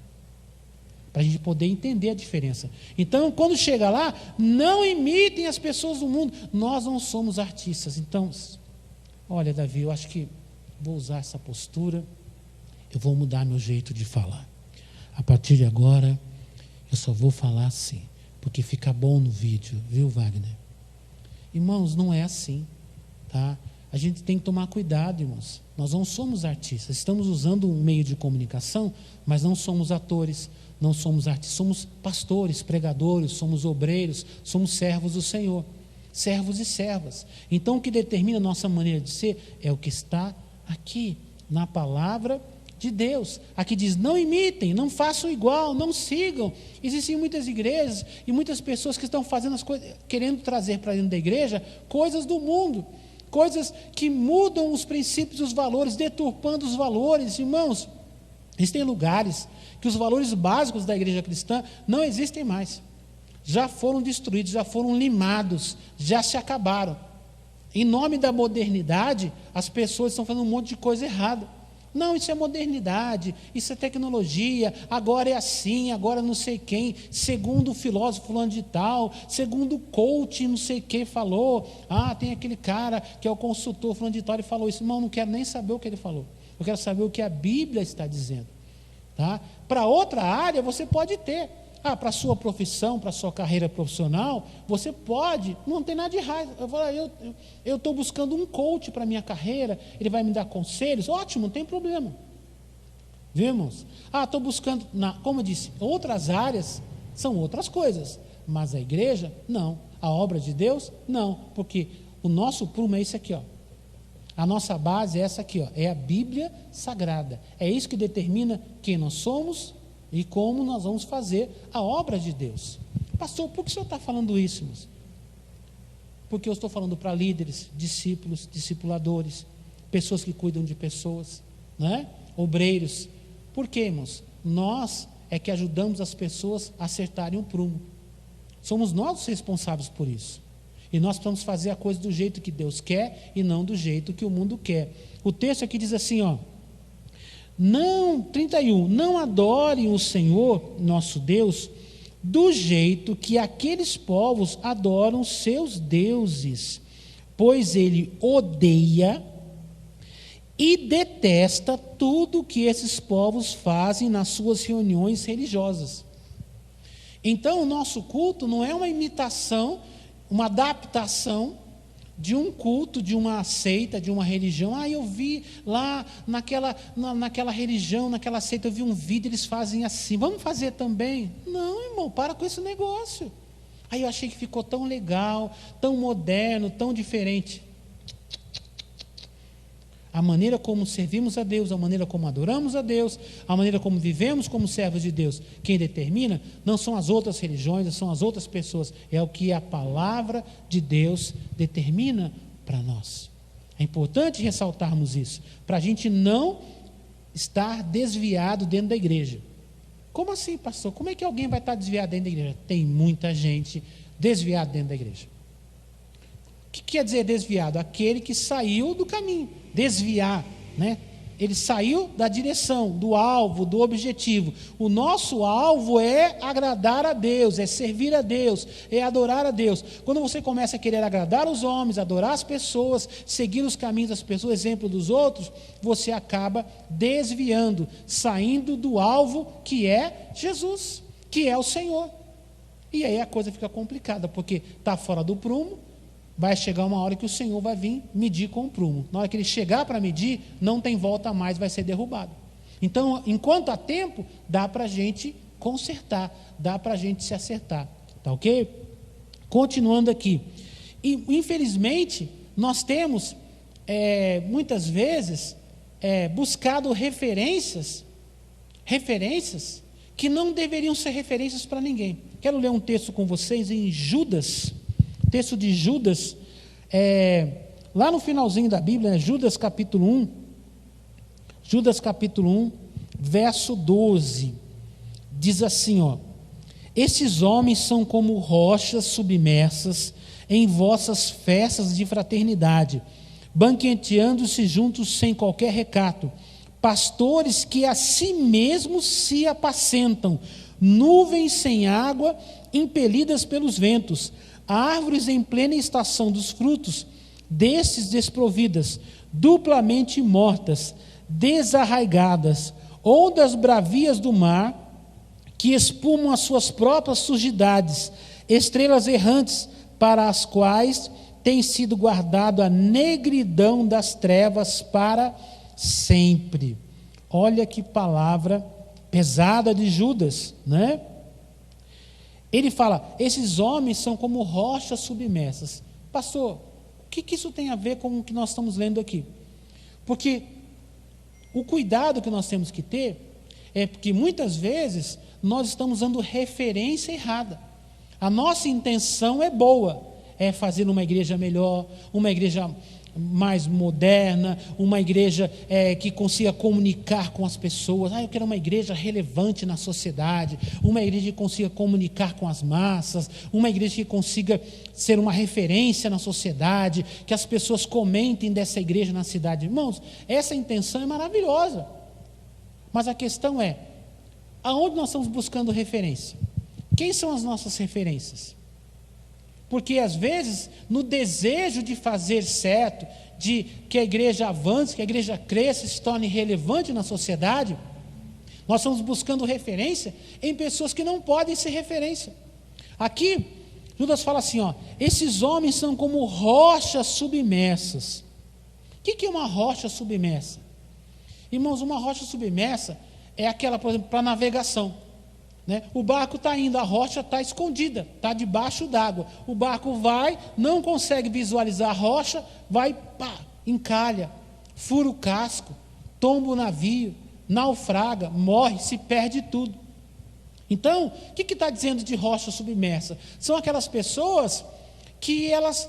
para a gente poder entender a diferença. Então, quando chega lá, não imitem as pessoas do mundo. Nós não somos artistas. Então, olha, Davi, eu acho que vou usar essa postura, eu vou mudar meu jeito de falar. A partir de agora, eu só vou falar assim, porque fica bom no vídeo, viu, Wagner? Irmãos, não é assim, tá? A gente tem que tomar cuidado, irmãos. Nós não somos artistas, estamos usando um meio de comunicação, mas não somos atores, não somos artistas, somos pastores, pregadores, somos obreiros, somos servos do Senhor, servos e servas. Então, o que determina a nossa maneira de ser é o que está aqui, na palavra de Deus. Aqui diz: não imitem, não façam igual, não sigam. Existem muitas igrejas e muitas pessoas que estão fazendo as coisas, querendo trazer para dentro da igreja coisas do mundo, coisas que mudam os princípios e os valores, deturpando os valores. Irmãos, existem lugares que os valores básicos da igreja cristã não existem mais, já foram destruídos, já foram limados, já se acabaram. Em nome da modernidade, as pessoas estão fazendo um monte de coisa errada. Não, isso é modernidade, isso é tecnologia, agora é assim, agora não sei quem, segundo o filósofo fulano de tal, segundo o coach não sei quem falou, tem aquele cara que é o consultor fulano de tal, ele falou isso. Irmão, não quero nem saber o que ele falou, eu quero saber o que a Bíblia está dizendo, tá? Para outra área você pode ter, para a sua profissão, para a sua carreira profissional, você pode, não tem nada de errado. Eu estou buscando um coach para a minha carreira, ele vai me dar conselhos, ótimo, não tem problema. Vimos? Estou buscando, como eu disse, outras áreas são outras coisas, mas a igreja, não. A obra de Deus, não, porque o nosso prumo é esse aqui, ó. A nossa base é essa aqui, ó, é a Bíblia Sagrada. É isso que determina quem nós somos e como nós vamos fazer a obra de Deus. Pastor, por que o senhor está falando isso, irmãos? Porque eu estou falando para líderes, discípulos, discipuladores, pessoas que cuidam de pessoas, né? Obreiros. Por quê, irmãos? Nós é que ajudamos as pessoas a acertarem o prumo. Somos nós os responsáveis por isso. E nós precisamos fazer a coisa do jeito que Deus quer e não do jeito que o mundo quer. O texto aqui diz assim, ó. 31, não adorem o Senhor, nosso Deus, do jeito que aqueles povos adoram seus deuses, pois ele odeia e detesta tudo que esses povos fazem nas suas reuniões religiosas. Então, o nosso culto não é uma imitação, uma adaptação de um culto, de uma seita, de uma religião. Eu vi lá naquela religião, naquela seita, eu vi um vídeo, eles fazem assim, vamos fazer também? Não, irmão, para com esse negócio. Aí eu achei que ficou tão legal, tão moderno, tão diferente. A maneira como servimos a Deus, a maneira como adoramos a Deus, a maneira como vivemos como servos de Deus, quem determina não são as outras religiões, não são as outras pessoas, é o que a palavra de Deus determina para nós. É importante ressaltarmos isso, para a gente não estar desviado dentro da igreja. Como assim, pastor? Como é que alguém vai estar desviado dentro da igreja? Tem muita gente desviada dentro da igreja. O que quer dizer desviado? Aquele que saiu do caminho. Desviar, né? Ele saiu da direção, do alvo, do objetivo. O nosso alvo é agradar a Deus, é servir a Deus, é adorar a Deus. Quando você começa a querer agradar os homens, adorar as pessoas, seguir os caminhos das pessoas, exemplo dos outros, você acaba desviando, saindo do alvo que é Jesus, que é o Senhor. E aí a coisa fica complicada, porque está fora do prumo. Vai chegar uma hora que o Senhor vai vir medir com o prumo. Na hora que ele chegar para medir, não tem volta mais, vai ser derrubado. Então, enquanto há tempo, dá para a gente consertar, dá para a gente se acertar. Tá ok? Continuando aqui. E, infelizmente, nós temos, muitas vezes, buscado referências que não deveriam ser referências para ninguém. Quero ler um texto com vocês em Judas. Texto de Judas, lá no finalzinho da Bíblia, Judas capítulo 1, verso 12, diz assim, ó: esses homens são como rochas submersas em vossas festas de fraternidade, banqueteando-se juntos sem qualquer recato, pastores que a si mesmos se apacentam, nuvens sem água, impelidas pelos ventos, árvores em plena estação dos frutos, destes desprovidas, duplamente mortas, desarraigadas, ou das bravias do mar, que espumam as suas próprias sujidades, estrelas errantes, para as quais tem sido guardado a negridão das trevas para sempre. Olha que palavra pesada de Judas, né? Ele fala, esses homens são como rochas submersas. Pastor, o que isso tem a ver com o que nós estamos lendo aqui? Porque o cuidado que nós temos que ter é porque muitas vezes nós estamos dando referência errada. A nossa intenção é boa, é fazer uma igreja melhor, uma igreja mais moderna, uma igreja que consiga comunicar com as pessoas. Eu quero uma igreja relevante na sociedade, uma igreja que consiga comunicar com as massas, uma igreja que consiga ser uma referência na sociedade, que as pessoas comentem dessa igreja na cidade. Irmãos, essa intenção é maravilhosa, mas a questão é, aonde nós estamos buscando referência? Quem são as nossas referências? Porque às vezes, no desejo de fazer certo, de que a igreja avance, que a igreja cresça, se torne relevante na sociedade, Nós estamos buscando referência em pessoas que não podem ser referência. Aqui, Judas fala assim, ó, esses homens são como rochas submersas. O que é uma rocha submersa? Irmãos, uma rocha submersa é aquela, por exemplo, para navegação, né? O barco está indo, a rocha está escondida, está debaixo d'água. O barco vai, não consegue visualizar a rocha, vai, pá, encalha, fura o casco, tomba o navio, naufraga, morre, se perde tudo. Então, o que está dizendo de rocha submersa? São aquelas pessoas que elas,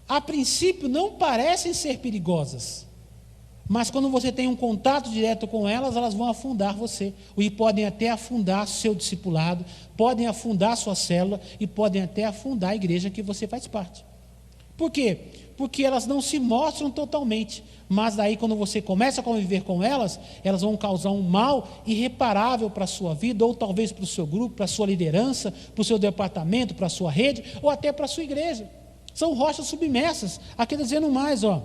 a princípio, não parecem ser perigosas, mas quando você tem um contato direto com elas, elas vão afundar você, e podem até afundar seu discipulado, podem afundar sua célula, e podem até afundar a igreja que você faz parte. Por quê? Porque elas não se mostram totalmente, mas daí quando você começa a conviver com elas, elas vão causar um mal irreparável para a sua vida, ou talvez para o seu grupo, para a sua liderança, para o seu departamento, para a sua rede, ou até para a sua igreja. São rochas submersas. Aqui dizendo mais, ó,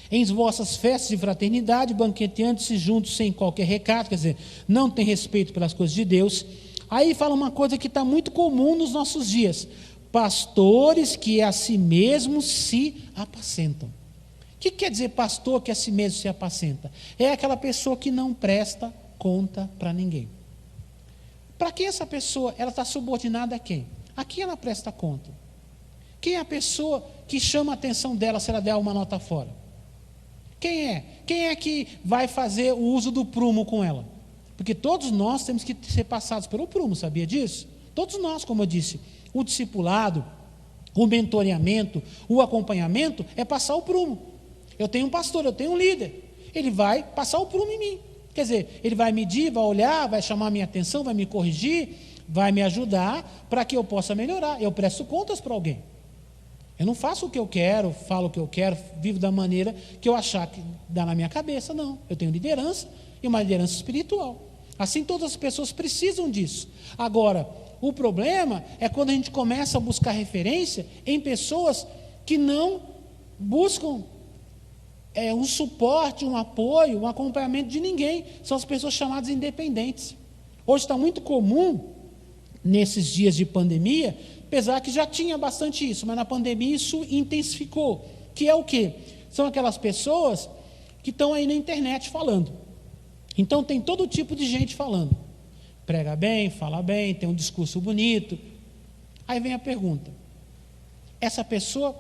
em vossas festas de fraternidade, banqueteando-se juntos sem qualquer recato, quer dizer, não tem respeito pelas coisas de Deus. Aí fala uma coisa que está muito comum nos nossos dias: pastores que a si mesmos se apacentam. O que quer dizer pastor que a si mesmo se apacenta? É aquela pessoa que não presta conta para ninguém. Para quem essa pessoa, ela está subordinada a quem? A quem ela presta conta? Quem é a pessoa que chama a atenção dela se ela der uma nota fora? Quem é? Quem é que vai fazer o uso do prumo com ela? Porque todos nós temos que ser passados pelo prumo, sabia disso? Todos nós, como eu disse, o discipulado, o mentoreamento, o acompanhamento é passar o prumo. Eu tenho um pastor, eu tenho um líder, ele vai passar o prumo em mim. Quer dizer, ele vai medir, vai olhar, vai chamar a minha atenção, vai me corrigir, vai me ajudar para que eu possa melhorar. Eu presto contas para alguém. Eu não faço o que eu quero, falo o que eu quero, vivo da maneira que eu achar que dá na minha cabeça, não. Eu tenho liderança e uma liderança espiritual. Assim todas as pessoas precisam disso. Agora, o problema é quando a gente começa a buscar referência em pessoas que não buscam um suporte, um apoio, um acompanhamento de ninguém. São as pessoas chamadas independentes. Hoje está muito comum, nesses dias de pandemia, apesar que já tinha bastante isso, mas na pandemia isso intensificou. Que é o quê? São aquelas pessoas que estão aí na internet falando. Então tem todo tipo de gente falando. Prega bem, fala bem, tem um discurso bonito. Aí vem a pergunta: essa pessoa,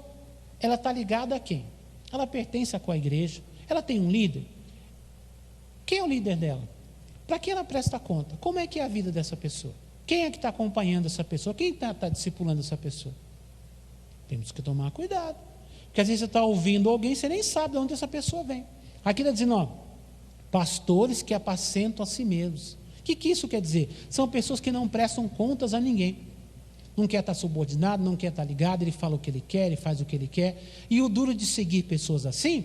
ela está ligada a quem? Ela pertence a qual igreja? Ela tem um líder? Quem é o líder dela? Para quem ela presta conta? Como é que é a vida dessa pessoa? Quem é que está acompanhando essa pessoa? Quem está discipulando essa pessoa? Temos que tomar cuidado. Porque às vezes você está ouvindo alguém, você nem sabe de onde essa pessoa vem. Aqui está dizendo, ó, pastores que apacentam a si mesmos. O que isso quer dizer? São pessoas que não prestam contas a ninguém. Não quer estar subordinado, não quer estar ligado, ele fala o que ele quer, ele faz o que ele quer. E o duro de seguir pessoas assim,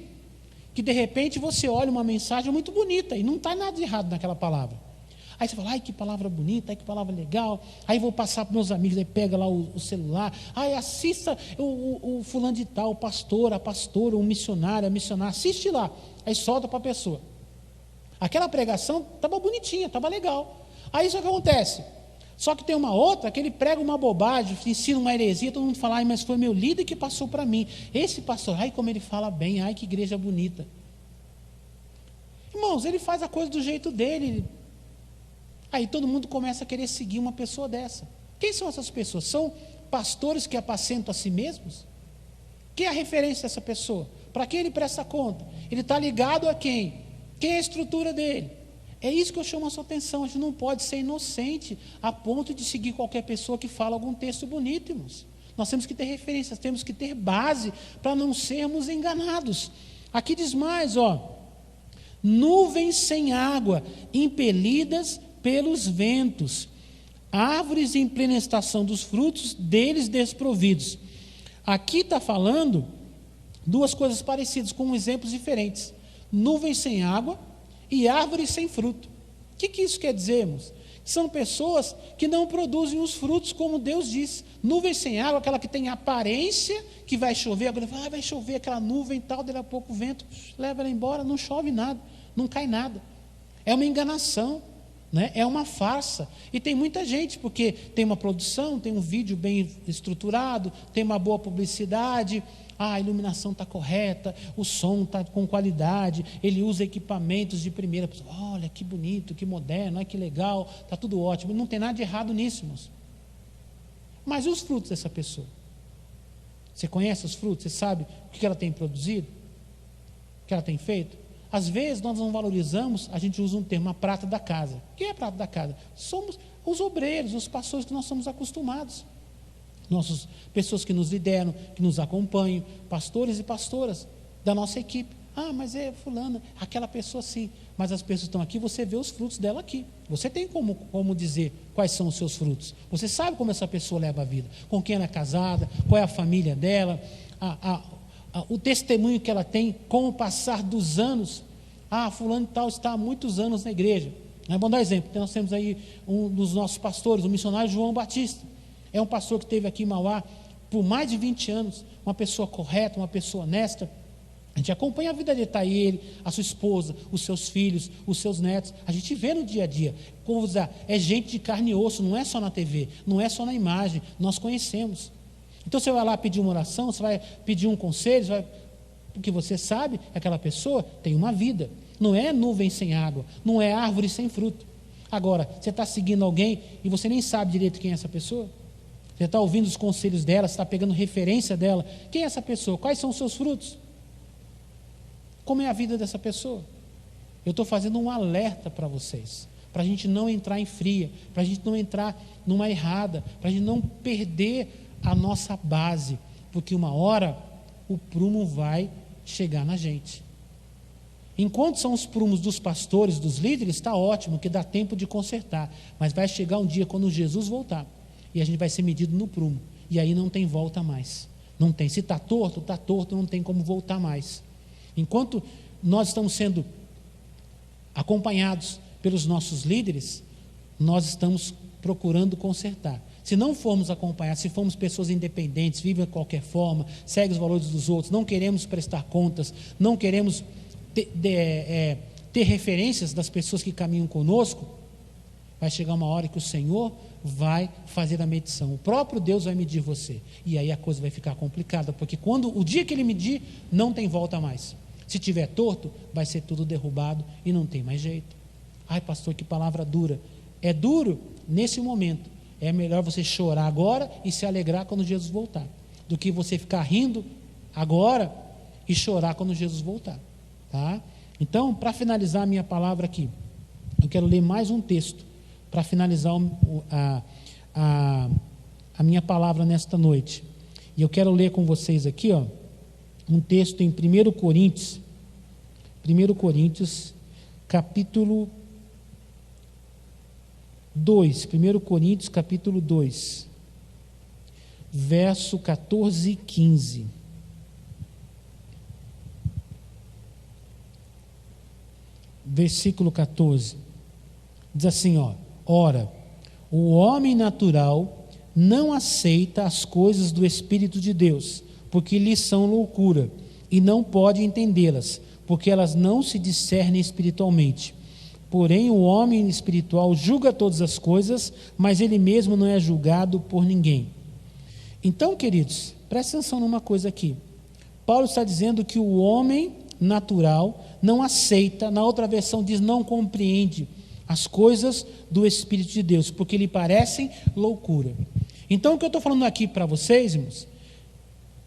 que de repente você olha uma mensagem muito bonita e não está nada de errado naquela palavra. Aí você fala, ai que palavra bonita, ai que palavra legal. Aí vou passar para meus amigos, aí pega lá o celular, ai assista o fulano de tal, o pastor, a pastora, o missionário, a missionária, assiste lá. Aí solta para a pessoa. Aquela pregação estava bonitinha, estava legal. Aí isso que acontece. Só que tem uma outra que ele prega uma bobagem, ensina uma heresia, todo mundo fala, ai, mas foi meu líder que passou para mim. Esse pastor, ai como ele fala bem, ai que igreja bonita. Irmãos, ele faz a coisa do jeito dele. Aí todo mundo começa a querer seguir uma pessoa dessa. Quem são essas pessoas? São pastores que apacentam a si mesmos? Quem é a referência dessa pessoa? Para quem ele presta conta? Ele está ligado a quem? Quem é a estrutura dele? É isso que eu chamo a sua atenção. A gente não pode ser inocente a ponto de seguir qualquer pessoa que fala algum texto bonito, irmãos. Nós temos que ter referências, temos que ter base para não sermos enganados. Aqui diz mais, ó, nuvens sem água, impelidas pelos ventos, árvores em plena estação dos frutos, deles desprovidos. Aqui está falando duas coisas parecidas, com exemplos diferentes. Nuvens sem água e árvores sem fruto. O que isso quer dizer, irmãos? São pessoas que não produzem os frutos como Deus diz. Nuvens sem água, aquela que tem aparência que vai chover, agora vai chover aquela nuvem e tal, daí a pouco o vento leva ela embora, não chove nada, não cai nada. É uma enganação, né? É uma farsa. E tem muita gente, porque tem uma produção, tem um vídeo bem estruturado, tem uma boa publicidade, a iluminação está correta, o som está com qualidade, ele usa equipamentos de primeira pessoa. Olha que bonito, que moderno, olha que legal, está tudo ótimo. Não tem nada de errado nisso, irmãos. Mas e os frutos dessa pessoa? Você conhece os frutos? Você sabe o que ela tem produzido? O que ela tem feito? Às vezes nós não valorizamos, a gente usa um termo, a prata da casa. O que é a prata da casa? Somos os obreiros, os pastores que nós somos acostumados. Nossas pessoas que nos lideram, que nos acompanham, pastores e pastoras da nossa equipe. Ah, mas é fulana, aquela pessoa sim. Mas as pessoas estão aqui, você vê os frutos dela aqui. Você tem como dizer quais são os seus frutos. Você sabe como essa pessoa leva a vida, com quem ela é casada, qual é a família dela, o testemunho que ela tem com o passar dos anos. Ah, fulano e tal está há muitos anos na igreja. Vamos dar um exemplo. Nós temos aí um dos nossos pastores, o missionário João Batista. É um pastor que esteve aqui em Mauá por mais de 20 anos, uma pessoa correta, uma pessoa honesta. A gente acompanha a vida dele, está ele, a sua esposa, os seus filhos, os seus netos. A gente vê no dia a dia. Como vou dizer, é gente de carne e osso, não é só na TV, não é só na imagem, nós conhecemos. Então você vai lá pedir uma oração, você vai pedir um conselho, porque você sabe que aquela pessoa tem uma vida. Não é nuvem sem água, não é árvore sem fruto. Agora, você está seguindo alguém e você nem sabe direito quem é essa pessoa? Você está ouvindo os conselhos dela, você está pegando referência dela. Quem é essa pessoa? Quais são os seus frutos? Como é a vida dessa pessoa? Eu estou fazendo um alerta para vocês, para a gente não entrar em fria, para a gente não entrar numa errada, para a gente não perder a nossa base, porque uma hora o prumo vai chegar na gente. Enquanto são os prumos dos pastores, dos líderes, está ótimo, que dá tempo de consertar, mas vai chegar um dia quando Jesus voltar, e a gente vai ser medido no prumo, e aí não tem volta mais. Não tem. Se está torto, não tem como voltar mais. Enquanto nós estamos sendo acompanhados pelos nossos líderes, nós estamos procurando consertar. Se não formos acompanhados, se formos pessoas independentes, vivem de qualquer forma, seguem os valores dos outros, não queremos prestar contas, não queremos ter referências das pessoas que caminham conosco, vai chegar uma hora que o Senhor vai fazer a medição. O próprio Deus vai medir você. E aí a coisa vai ficar complicada, porque o dia que Ele medir, não tem volta mais. Se tiver torto, vai ser tudo derrubado e não tem mais jeito. Ai, pastor, que palavra dura. É duro nesse momento. É melhor você chorar agora e se alegrar quando Jesus voltar, do que você ficar rindo agora e chorar quando Jesus voltar. Tá? Então, para finalizar a minha palavra aqui, eu quero ler mais um texto para finalizar a minha palavra nesta noite. E eu quero ler com vocês aqui, um texto em 1 Coríntios, capítulo 2, 1 Coríntios, capítulo 2, verso 14 e 15. Versículo 14, diz assim, ora, o homem natural não aceita as coisas do Espírito de Deus, porque lhes são loucura, e não pode entendê-las, porque elas não se discernem espiritualmente. Porém, o homem espiritual julga todas as coisas, mas ele mesmo não é julgado por ninguém. Então, queridos, presta atenção numa coisa aqui. Paulo está dizendo que o homem natural não aceita, na outra versão diz não compreende as coisas do Espírito de Deus, porque lhe parecem loucura. Então, o que eu estou falando aqui para vocês, irmãos,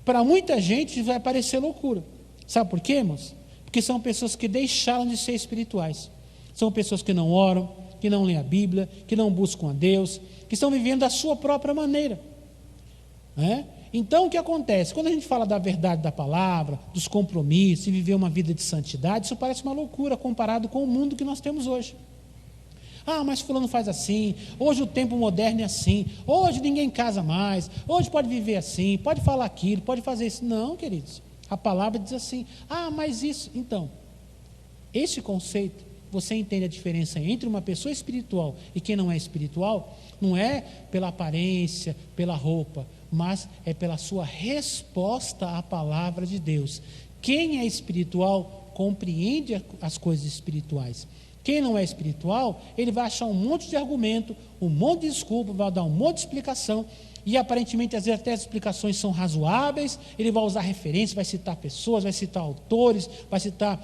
para muita gente vai parecer loucura. Sabe por quê, irmãos? Porque são pessoas que deixaram de ser espirituais. São pessoas que não oram, que não leem a Bíblia, que não buscam a Deus, que estão vivendo da sua própria maneira. Então, o que acontece? Quando a gente fala da verdade da palavra, dos compromissos, e viver uma vida de santidade, isso parece uma loucura comparado com o mundo que nós temos hoje. Ah, mas fulano faz assim, hoje o tempo moderno é assim, hoje ninguém casa mais, hoje pode viver assim, pode falar aquilo, pode fazer isso. Não, queridos, a palavra diz assim, mas isso. Então, esse conceito, você entende a diferença entre uma pessoa espiritual e quem não é espiritual, não é pela aparência, pela roupa, mas é pela sua resposta à palavra de Deus. Quem é espiritual compreende as coisas espirituais. Quem não é espiritual, ele vai achar um monte de argumento, um monte de desculpa, vai dar um monte de explicação, e aparentemente às vezes até as explicações são razoáveis, ele vai usar referências, vai citar pessoas, vai citar autores, vai citar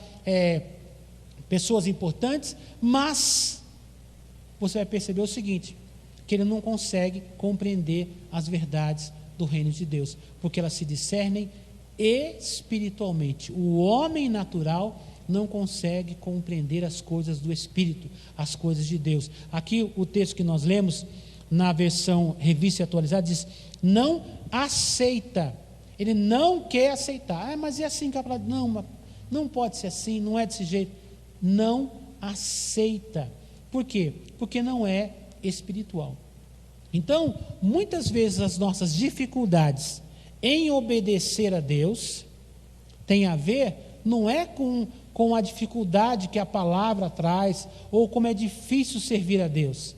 pessoas importantes, mas você vai perceber o seguinte, que ele não consegue compreender as verdades do reino de Deus, porque elas se discernem espiritualmente. O homem natural não consegue compreender as coisas do Espírito, as coisas de Deus. Aqui o texto que nós lemos, na versão revista e atualizada, diz, não aceita, ele não quer aceitar, mas é assim que a palavra, não pode ser assim, não é desse jeito, não aceita. Por quê? Porque não é espiritual. Então, muitas vezes as nossas dificuldades em obedecer a Deus tem a ver, não é com a dificuldade que a palavra traz, ou como é difícil servir a Deus,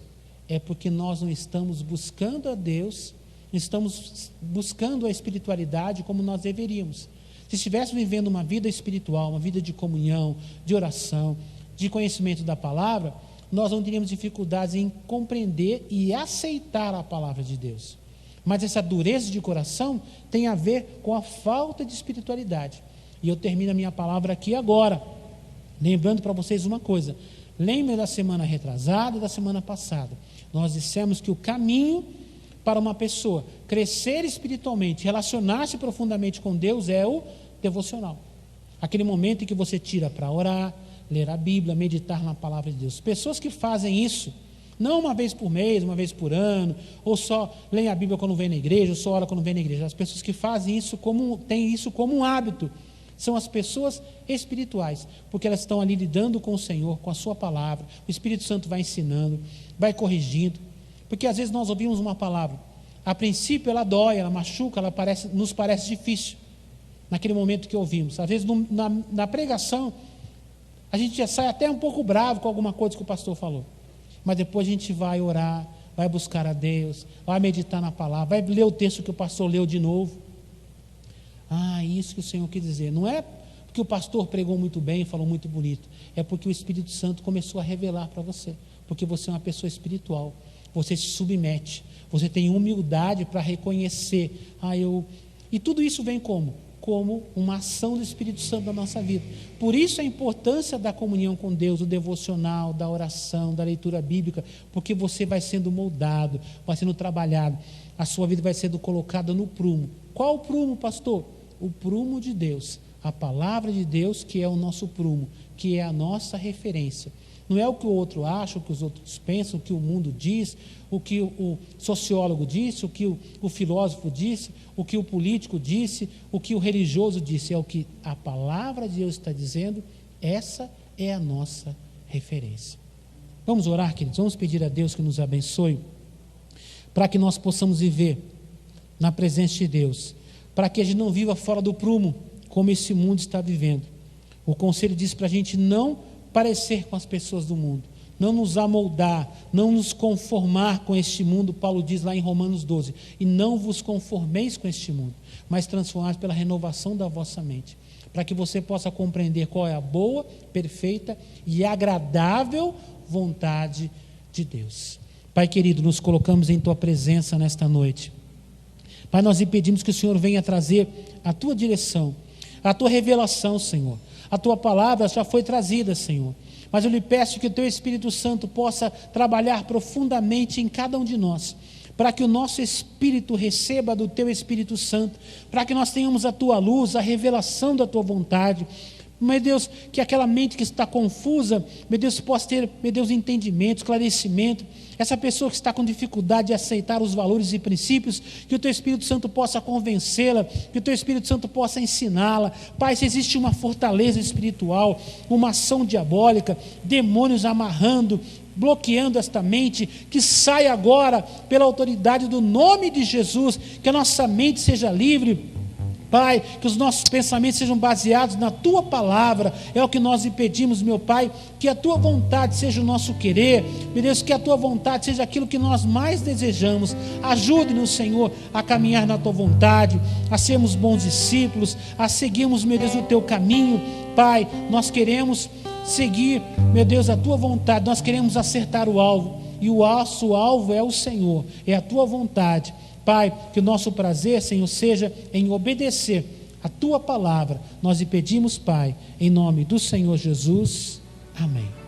é porque nós não estamos buscando a Deus, não estamos buscando a espiritualidade como nós deveríamos. Se estivéssemos vivendo uma vida espiritual, uma vida de comunhão, de oração, de conhecimento da palavra, nós não teríamos dificuldades em compreender e aceitar a palavra de Deus. Mas essa dureza de coração tem a ver com a falta de espiritualidade. E eu termino a minha palavra aqui agora, lembrando para vocês uma coisa. Lembrem da semana retrasada e da semana passada. Nós dissemos que o caminho para uma pessoa crescer espiritualmente, relacionar-se profundamente com Deus é o devocional. Aquele momento em que você tira para orar, ler a Bíblia, meditar na palavra de Deus. Pessoas que fazem isso, não uma vez por mês, uma vez por ano, ou só leem a Bíblia quando vem na igreja, ou só ora quando vem na igreja. As pessoas que fazem isso, têm isso como um hábito, são as pessoas espirituais, porque elas estão ali lidando com o Senhor, com a sua palavra, o Espírito Santo vai ensinando, vai corrigindo, porque às vezes nós ouvimos uma palavra, a princípio ela dói, ela machuca, nos parece difícil, naquele momento que ouvimos. Às vezes na pregação, a gente já sai até um pouco bravo com alguma coisa que o pastor falou, mas depois a gente vai orar, vai buscar a Deus, vai meditar na palavra, vai ler o texto que o pastor leu de novo. Isso que o Senhor quis dizer. Não é porque o pastor pregou muito bem, falou muito bonito, é porque o Espírito Santo começou a revelar para você, porque você é uma pessoa espiritual, você se submete, você tem humildade para reconhecer, e tudo isso vem como uma ação do Espírito Santo na nossa vida. Por isso a importância da comunhão com Deus, do devocional, da oração, da leitura bíblica, porque você vai sendo moldado, vai sendo trabalhado, a sua vida vai sendo colocada no prumo. Qual o prumo, pastor? O prumo de Deus, a palavra de Deus, que é o nosso prumo, que é a nossa referência. Não é o que o outro acha, o que os outros pensam, o que o mundo diz, o que o sociólogo disse, o que o filósofo disse, o que o político disse, o que o religioso disse, é o que a palavra de Deus está dizendo. Essa é a nossa referência. Vamos orar, queridos, vamos pedir a Deus que nos abençoe, para que nós possamos viver na presença de Deus, para que a gente não viva fora do prumo, como esse mundo está vivendo. O conselho diz para a gente não parecer com as pessoas do mundo, não nos amoldar, não nos conformar com este mundo. Paulo diz lá em Romanos 12, e não vos conformeis com este mundo, mas transformados pela renovação da vossa mente, para que você possa compreender qual é a boa, perfeita e agradável vontade de Deus. Pai querido, nos colocamos em Tua presença nesta noite. Pai, nós lhe pedimos que o Senhor venha trazer a Tua direção, a Tua revelação, Senhor. A Tua palavra já foi trazida, Senhor, mas eu lhe peço que o Teu Espírito Santo possa trabalhar profundamente em cada um de nós, para que o nosso espírito receba do Teu Espírito Santo, para que nós tenhamos a Tua luz, a revelação da Tua vontade. Meu Deus, que aquela mente que está confusa, meu Deus, possa ter, meu Deus, entendimento, esclarecimento. Essa pessoa que está com dificuldade de aceitar os valores e princípios, que o Teu Espírito Santo possa convencê-la, que o Teu Espírito Santo possa ensiná-la. Pai, se existe uma fortaleza espiritual, uma ação diabólica, demônios amarrando, bloqueando esta mente, que saia agora pela autoridade do nome de Jesus, que a nossa mente seja livre. Pai, que os nossos pensamentos sejam baseados na Tua palavra, é o que nós lhe pedimos, meu Pai, que a Tua vontade seja o nosso querer, meu Deus, que a Tua vontade seja aquilo que nós mais desejamos. Ajude-nos, Senhor, a caminhar na Tua vontade, a sermos bons discípulos, a seguirmos, meu Deus, o Teu caminho. Pai, nós queremos seguir, meu Deus, a tua vontade. Nós queremos acertar o alvo, e o nosso alvo é o Senhor, é a tua vontade. Pai, que o nosso prazer, Senhor, seja em obedecer a tua palavra. Nós lhe pedimos, Pai, em nome do Senhor Jesus. Amém.